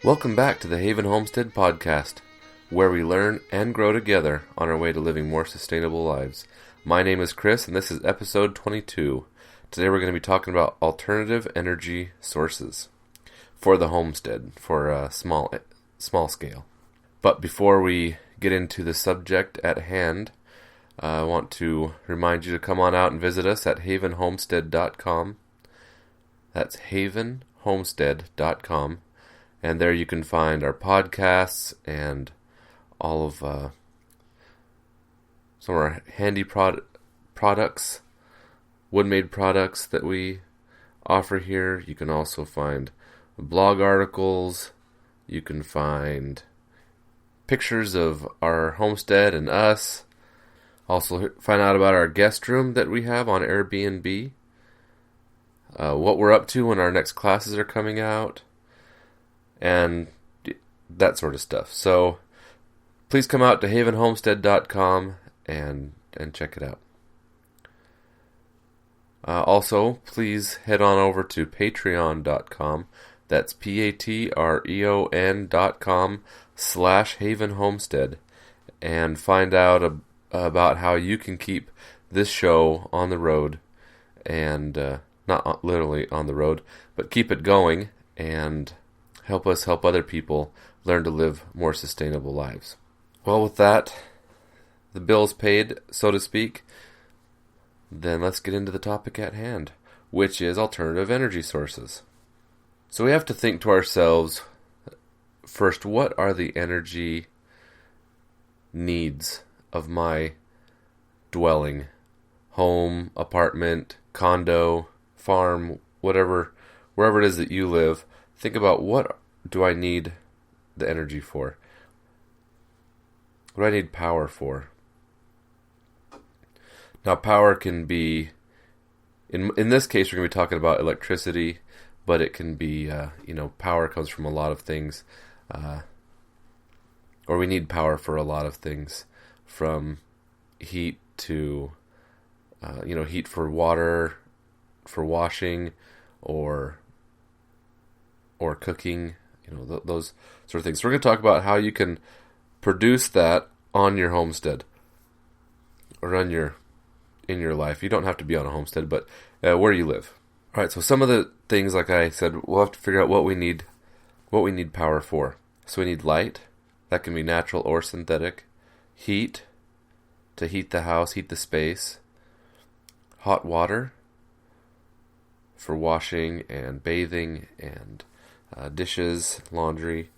Welcome back to the Haven Homestead podcast, where we learn and grow together on our way to living more sustainable lives. My name is Chris, and this is episode 22. Today we're going to be talking about alternative energy sources for the homestead, for a small scale. But before we get into the subject at hand, I want to remind you to come on out and visit us at havenhomestead.com. That's havenhomestead.com. And there you can find our podcasts and all of some of our handy products, wood-made products that we offer here. You can also find blog articles. You can find pictures of our homestead and us. Also find out about our guest room that we have on Airbnb. What we're up to when our next classes are coming out. And that sort of stuff. So please come out to havenhomestead.com and check it out. Also, please head on over to patreon.com. That's patreon.com/havenhomestead and find out about how you can keep this show on the road, and not literally on the road, but keep it going and help us help other people learn to live more sustainable lives. Well, with that, the bill's paid, so to speak, then let's get into the topic at hand, which is alternative energy sources. So we have to think to ourselves, first, what are the energy needs of my dwelling, home, apartment, condo, farm, whatever, wherever it is that you live. Think about, what do I need the energy for? What do I need power for? Now, power can be, in this case, we're going to be talking about electricity, but it can be, power comes from a lot of things, or we need power for a lot of things, from heat to, heat for water, for washing, or cooking, those sort of things. So we're going to talk about how you can produce that on your homestead or in your life. You don't have to be on a homestead, but where you live. All right. So some of the things, like I said, we'll have to figure out what we need power for. So we need light. That can be natural or synthetic. Heat, to heat the house, heat the space. Hot water for washing and bathing and dishes, laundry.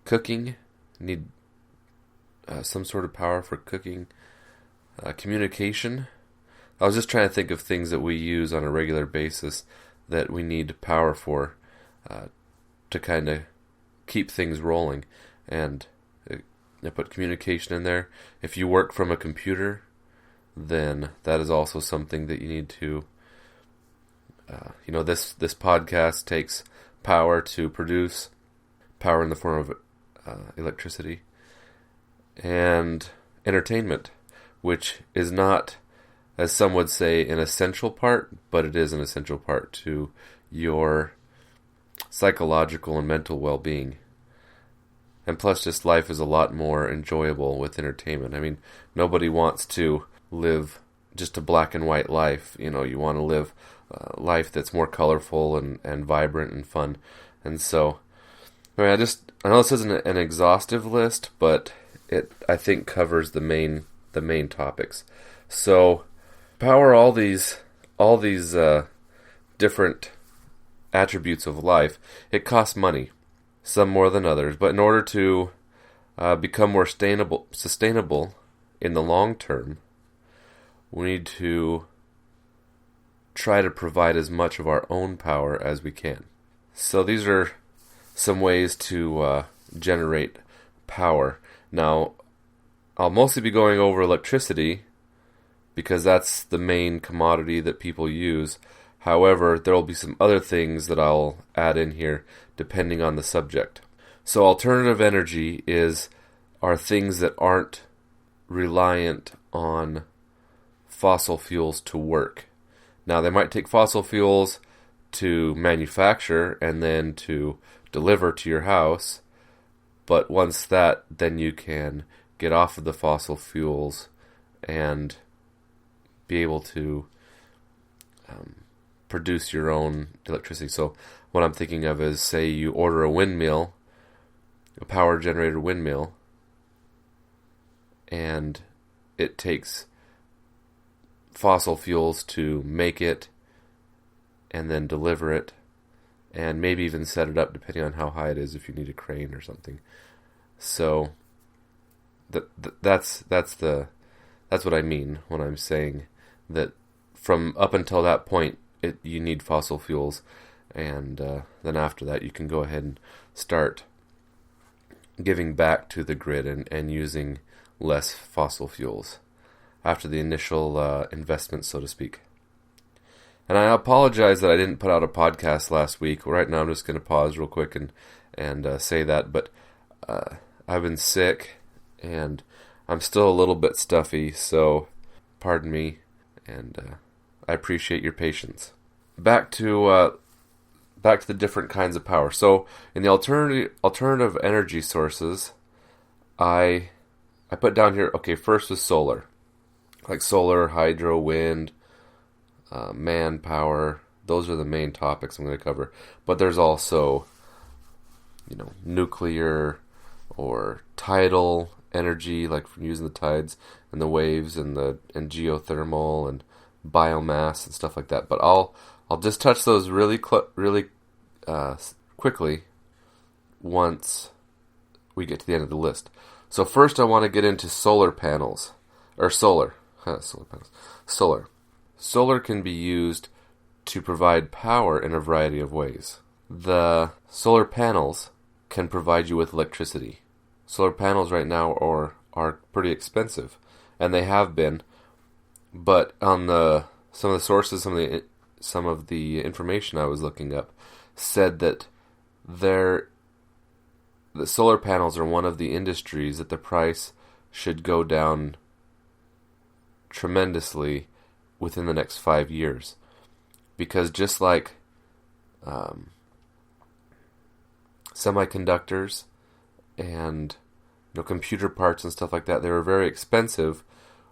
Cooking, need some sort of power for cooking. Communication. I was just trying to think of things that we use on a regular basis that we need power for to kind of keep things rolling. And I put communication in there. If you work from a computer, then that is also something that you need to, this podcast takes power to produce, power in the form of electricity, and entertainment, which is not, as some would say, an essential part, but it is an essential part to your psychological and mental well-being. And plus, just life is a lot more enjoyable with entertainment. I mean, nobody wants to live just a black and white life. You want to live life that's more colorful and vibrant and fun. And so, I know this isn't an exhaustive list, but it, I think, covers the main topics. So, power all these different attributes of life. It costs money, some more than others, but in order to become more sustainable in the long term, we need to try to provide as much of our own power as we can. So these are some ways to generate power. Now, I'll mostly be going over electricity because that's the main commodity that people use. However, there will be some other things that I'll add in here depending on the subject. So alternative energy are things that aren't reliant on fossil fuels to work. Now, they might take fossil fuels to manufacture and then to deliver to your house, But once that, then you can get off of the fossil fuels and be able to produce your own electricity. So what I'm thinking of is, say you order a windmill, a power generator windmill, and it takes fossil fuels to make it and then deliver it, and maybe even set it up depending on how high it is if you need a crane or something. So that's what I mean when I'm saying that from up until that point you need fossil fuels, and then after that you can go ahead and start giving back to the grid and using less fossil fuels after the initial investment, so to speak. And I apologize that I didn't put out a podcast last week. Right now I'm just going to pause real quick and say that, but I've been sick and I'm still a little bit stuffy, so pardon me, and I appreciate your patience. Back to the different kinds of power. So in the alternative energy sources, I put down here, okay, first was solar. Like solar, hydro, wind, manpower. Those are the main topics I'm going to cover. But there's also, nuclear or tidal energy, like from using the tides and the waves and geothermal and biomass and stuff like that. But I'll just touch those really quickly once we get to the end of the list. So first I want to get into solar panels, or solar. Solar panels. Solar can be used to provide power in a variety of ways. The solar panels can provide you with electricity. Solar panels right now are pretty expensive, and they have been. But on some of the sources, some of the information I was looking up said that the solar panels are one of the industries that the price should go down tremendously within the next 5 years, because just like semiconductors and computer parts and stuff like that, they were very expensive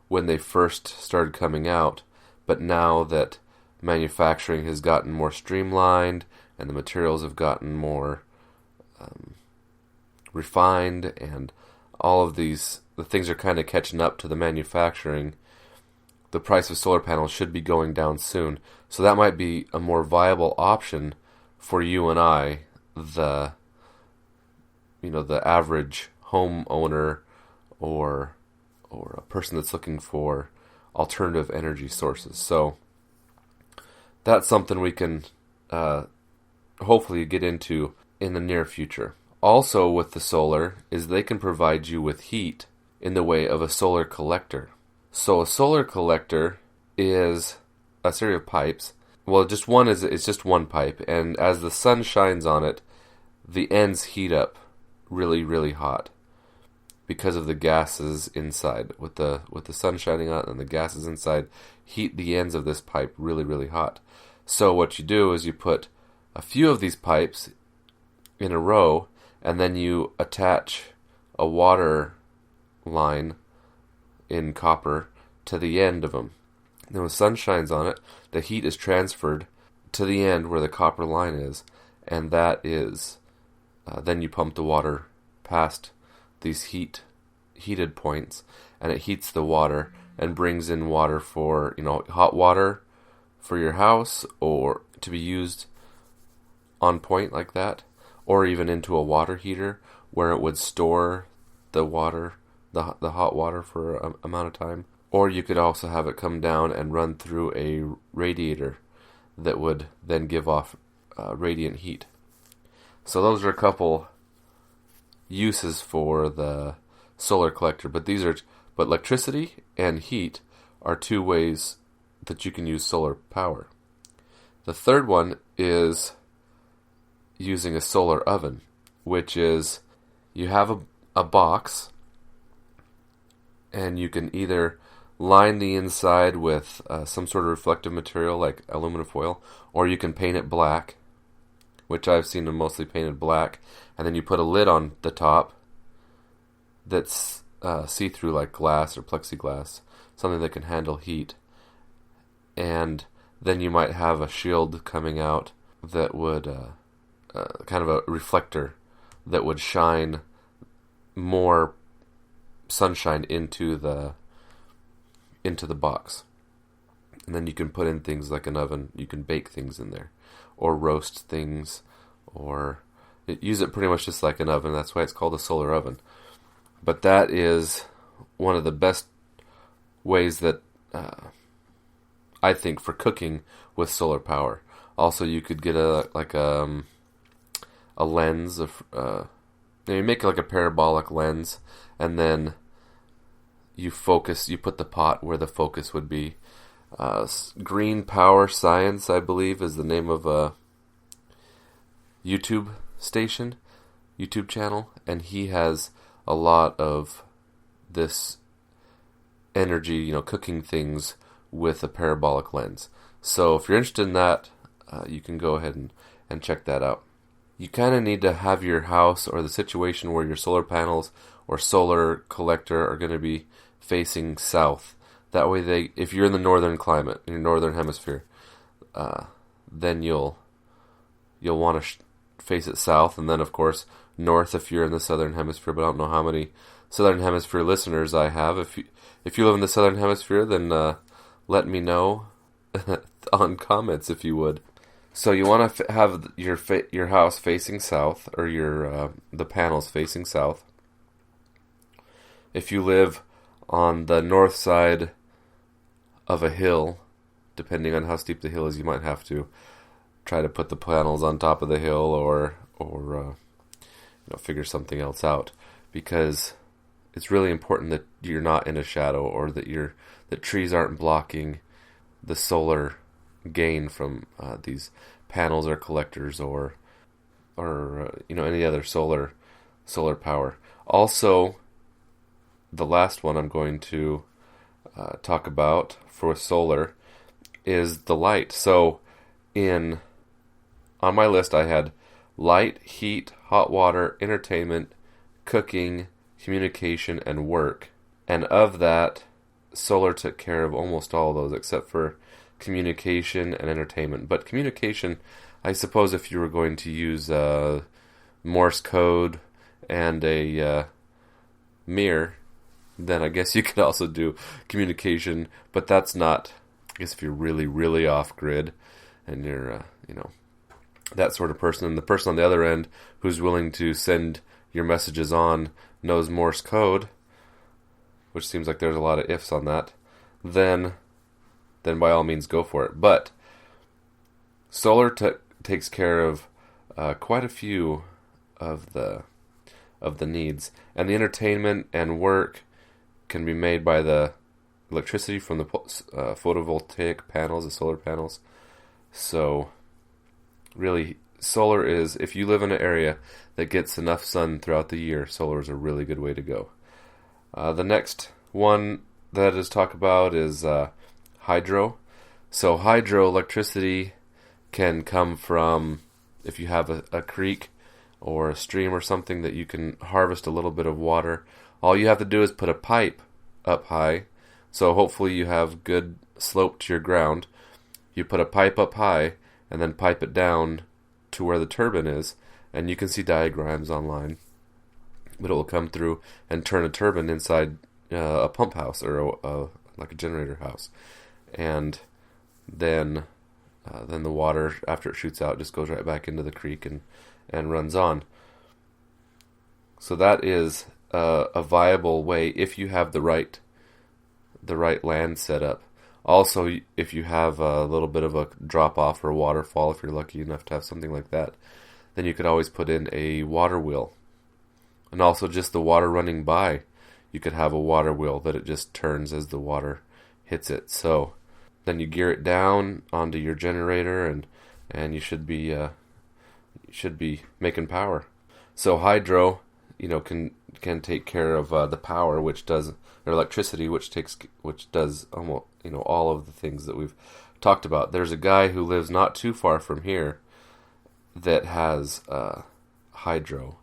when they first started coming out, but now that manufacturing has gotten more streamlined and the materials have gotten more refined, and all of the things are kind of catching up to the manufacturing, the price of solar panels should be going down soon. So that might be a more viable option for you and I, the average homeowner or a person that's looking for alternative energy sources. So that's something we can hopefully get into in the near future. Also with the solar is they can provide you with heat in the way of a solar collector. So a solar collector is a series of pipes. Well, it's just one pipe, and as the sun shines on it, the ends heat up really, really hot because of the gases inside. With the sun shining on it and the gases inside heat the ends of this pipe really, really hot. So what you do is you put a few of these pipes in a row, and then you attach a water line in copper to the end of them. Then when the sun shines on it, the heat is transferred to the end where the copper line is, and that is then you pump the water past these heated points, and it heats the water and brings in water for hot water for your house, or to be used on point like that, or even into a water heater where it would store the water, the hot water for an amount of time. Or you could also have it come down and run through a radiator that would then give off radiant heat. So those are a couple uses for the solar collector. But electricity and heat are two ways that you can use solar power. The third one is using a solar oven, which is you have a box, and you can either line the inside with some sort of reflective material like aluminum foil, or you can paint it black, which I've seen them mostly painted black, and then you put a lid on the top, that's see-through, like glass or plexiglass, something that can handle heat. And then you might have a shield coming out that would kind of a reflector that would shine more sunshine into the box. And then you can put in things like an oven. You can bake things in there, or roast things, or use it pretty much just like an oven. That's why it's called a solar oven. But that is one of the best ways that I think for cooking with solar power. Also, you could get a lens of you make like a parabolic lens, and then you put the pot where the focus would be. Green Power Science, I believe, is the name of a YouTube channel, and he has a lot of this energy, cooking things with a parabolic lens. So if you're interested in that, you can go ahead and check that out. You kind of need to have your house or the situation where your solar panels or solar collector are going to be facing south. That way, if you're in the northern climate, in your northern hemisphere, then you'll want to face it south, and then of course north if you're in the southern hemisphere. But I don't know how many southern hemisphere listeners I have. If you live in the southern hemisphere, then let me know on comments if you would. So you want to have your house facing south, or the panels facing south. If you live on the north side of a hill, depending on how steep the hill is, you might have to try to put the panels on top of the hill, or figure something else out, because it's really important that you're not in a shadow, or that trees aren't blocking the solar gain from these panels or collectors, or any other solar power. Also, the last one I'm going to talk about for solar is the light. So on my list I had light, heat, hot water, entertainment, cooking, communication, and work. And of that, solar took care of almost all of those except for communication and entertainment. But communication, I suppose if you were going to use Morse code and a mirror, then I guess you could also do communication, but that's not, I guess if you're really, really off-grid, and you're, that sort of person, and the person on the other end who's willing to send your messages on knows Morse code, which seems like there's a lot of ifs on that, then by all means go for it. But solar takes care of quite a few of the needs, and the entertainment and work can be made by the electricity from the photovoltaic panels, the solar panels. So really, solar is, if you live in an area that gets enough sun throughout the year, solar is a really good way to go. The next one that is talked about is hydro. So hydroelectricity can come from, if you have a creek or a stream or something that you can harvest a little bit of water, all you have to do is put a pipe up high. So hopefully you have good slope to your ground. You put a pipe up high and then pipe it down to where the turbine is, and you can see diagrams online. But it will come through and turn a turbine inside a pump house, or like a generator house. And then the water, after it shoots out, just goes right back into the creek and runs on. So that is a viable way if you have the right land set up. Also, if you have a little bit of a drop off or a waterfall, if you're lucky enough to have something like that, then you could always put in a water wheel. And also just the water running by, you could have a water wheel that it just turns as the water hits it. So then you gear it down onto your generator, and you should be making power. So hydro, can take care of the power, or electricity, which does almost all of the things that we've talked about. There's a guy who lives not too far from here that has hydro,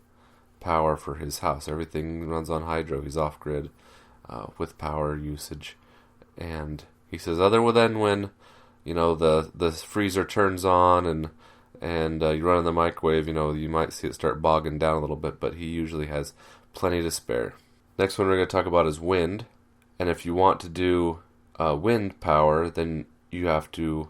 power for his house. Everything runs on hydro. He's off grid with power usage, and he says other than when the freezer turns on and you run in the microwave, you might see it start bogging down a little bit, but he usually has plenty to spare. Next one we're going to talk about is wind, and if you want to do wind power, then you have to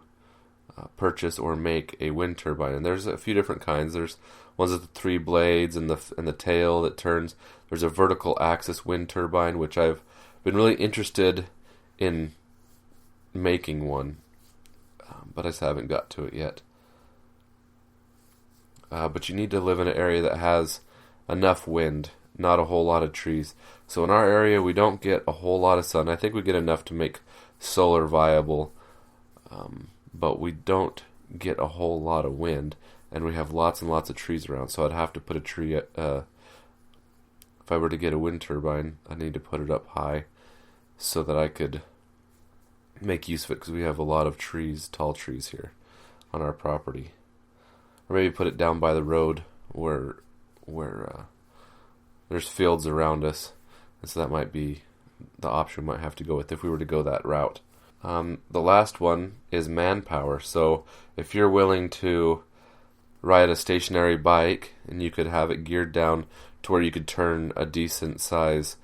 purchase or make a wind turbine, and there's a few different kinds. There's ones with the 3 blades and the tail that turns. There's a vertical axis wind turbine, which I've been really interested in making one, but I just haven't got to it yet. But you need to live in an area that has enough wind, not a whole lot of trees. So in our area, we don't get a whole lot of sun. I think we get enough to make solar viable, but we don't get a whole lot of wind, and we have lots and lots of trees around. So I'd have to put a tree, if I were to get a wind turbine, I need to put it up high so that I could make use of it, because we have a lot of trees, tall trees here on our property. Or maybe put it down by the road where there's fields around us, and so that might be the option we might have to go with if we were to go that route. The last one is manpower. So if you're willing to ride a stationary bike and you could have it geared down to where you could turn a decent size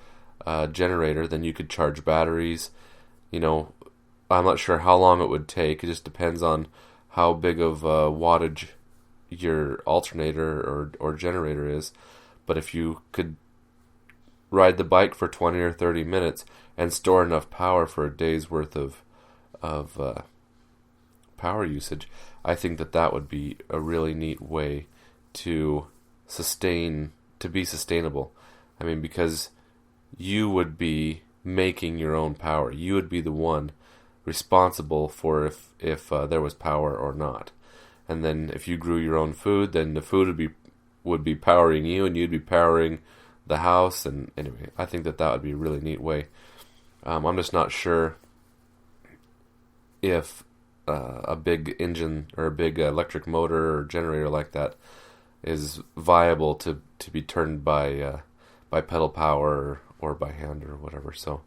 generator, then you could charge batteries. I'm not sure how long it would take. It just depends on how big of wattage your alternator or generator is. But if you could ride the bike for 20 or 30 minutes and store enough power for a day's worth of power usage, I think that would be a really neat way to be sustainable. I mean, because you would be making your own power. You would be the one responsible for if there was power or not. And then if you grew your own food, then the food would be powering you, and you'd be powering the house. And anyway, I think that would be a really neat way. I'm just not sure if a big engine or a big electric motor or generator like that is viable to be turned by pedal power or by hand or whatever. So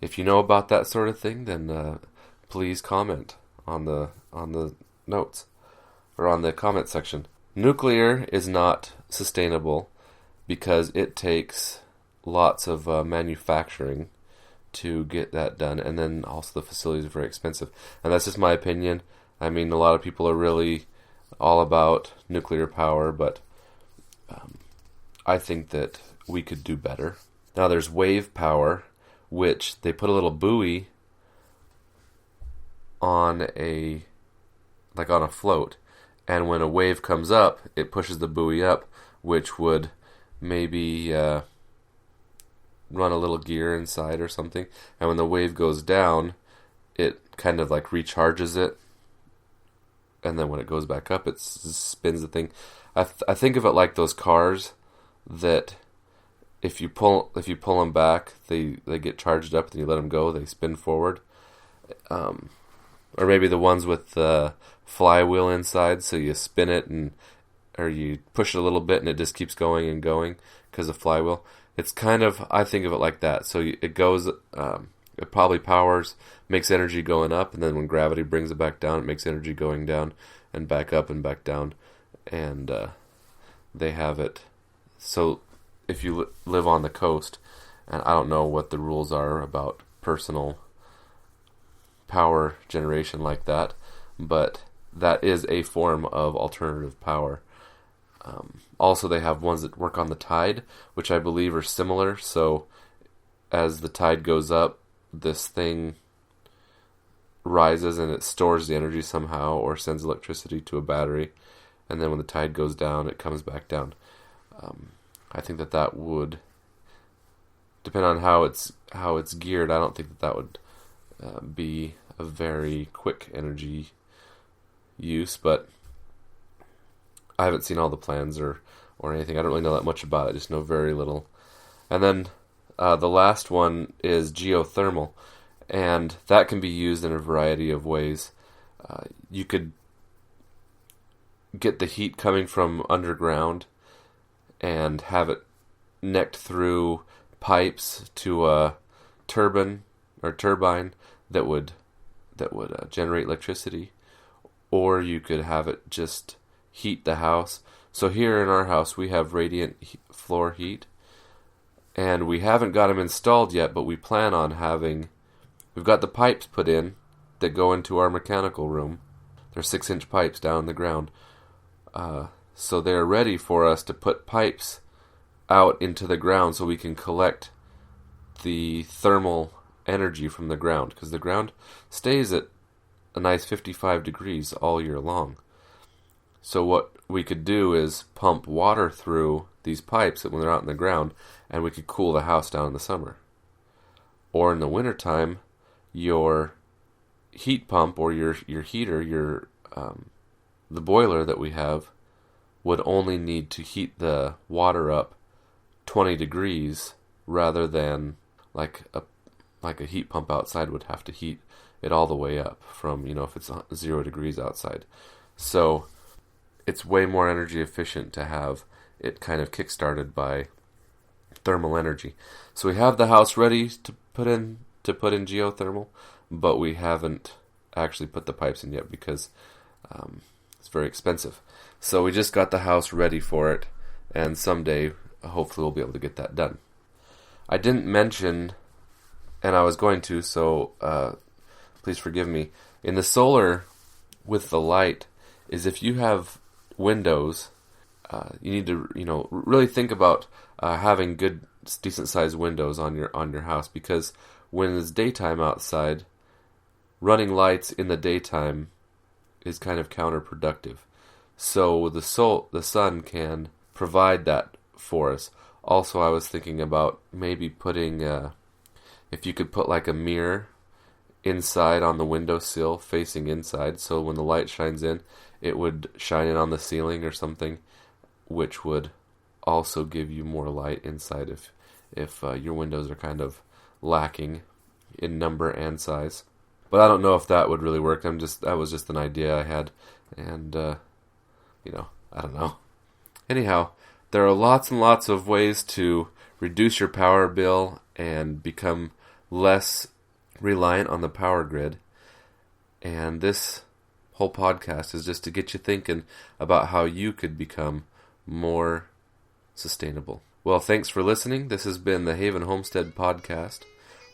if you know about that sort of thing, then please comment on the notes or on the comment section. Nuclear is not sustainable because it takes lots of manufacturing to get that done, and then also the facilities are very expensive. And that's just my opinion. I mean, a lot of people are really all about nuclear power, but I think that we could do better. Now there's wave power, which they put a little buoy on a float, and when a wave comes up, it pushes the buoy up, which would maybe run a little gear inside or something, and when the wave goes down, it kind of like recharges it, and then when it goes back up, it spins the thing. I think of it like those cars that if you pull them back, they get charged up, and you let them go, they spin forward. Or maybe the ones with the flywheel inside, so you spin it or you push it a little bit and it just keeps going and going because of flywheel. It's kind of, I think of it like that. So it goes, it probably powers, makes energy going up, and then when gravity brings it back down, it makes energy going down and back up and back down. And they have it. So if you live on the coast, and I don't know what the rules are about personal power generation like that, but that is a form of alternative power. Also, they have ones that work on the tide, which I believe are similar. So as the tide goes up, this thing rises and it stores the energy somehow or sends electricity to a battery, and then when the tide goes down, it comes back down. I think that would depend on how it's geared. I don't think that would be a very quick energy use, but I haven't seen all the plans or anything. I don't really know that much about it. I just know very little. And then the last one is geothermal, and that can be used in a variety of ways. You could get the heat coming from underground and have it necked through pipes to a turbine that would generate electricity, or you could have it just heat the house. So here in our house we have radiant floor heat, and we haven't got them installed yet, but we plan on having. We've got the pipes put in that go into our mechanical room. They're 6-inch pipes down in the ground. So they're ready for us to put pipes out into the ground so we can collect the thermal energy from the ground, because the ground stays at a nice 55 degrees all year long. So what we could do is pump water through these pipes when they're out in the ground, and we could cool the house down in the summer. Or in the wintertime, your heat pump or your heater, the boiler that we have, would only need to heat the water up 20 degrees rather than like a heat pump outside would have to heat it all the way up from, if it's 0 degrees outside. So it's way more energy efficient to have it kind of kick-started by thermal energy. So we have the house ready to put in geothermal, but we haven't actually put the pipes in yet because it's very expensive. So we just got the house ready for it, and someday hopefully we'll be able to get that done. I didn't mention, and I was going to, so please forgive me. In the solar with the light is if you have windows, you need to really think about having good, decent-sized windows on your house, because when it's daytime outside, running lights in the daytime is kind of counterproductive. So the sun can provide that for us. Also, I was thinking about maybe putting, if you could put like a mirror inside on the windowsill facing inside, so when the light shines in, it would shine in on the ceiling or something, which would also give you more light inside if your windows are kind of lacking in number and size. But I don't know if that would really work. That was just an idea I had, and I don't know. Anyhow, there are lots and lots of ways to reduce your power bill and become less reliant on the power grid. And this whole podcast is just to get you thinking about how you could become more sustainable. Well, thanks for listening. This has been the Haven Homestead Podcast,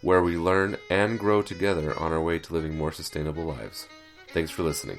where we learn and grow together on our way to living more sustainable lives. Thanks for listening.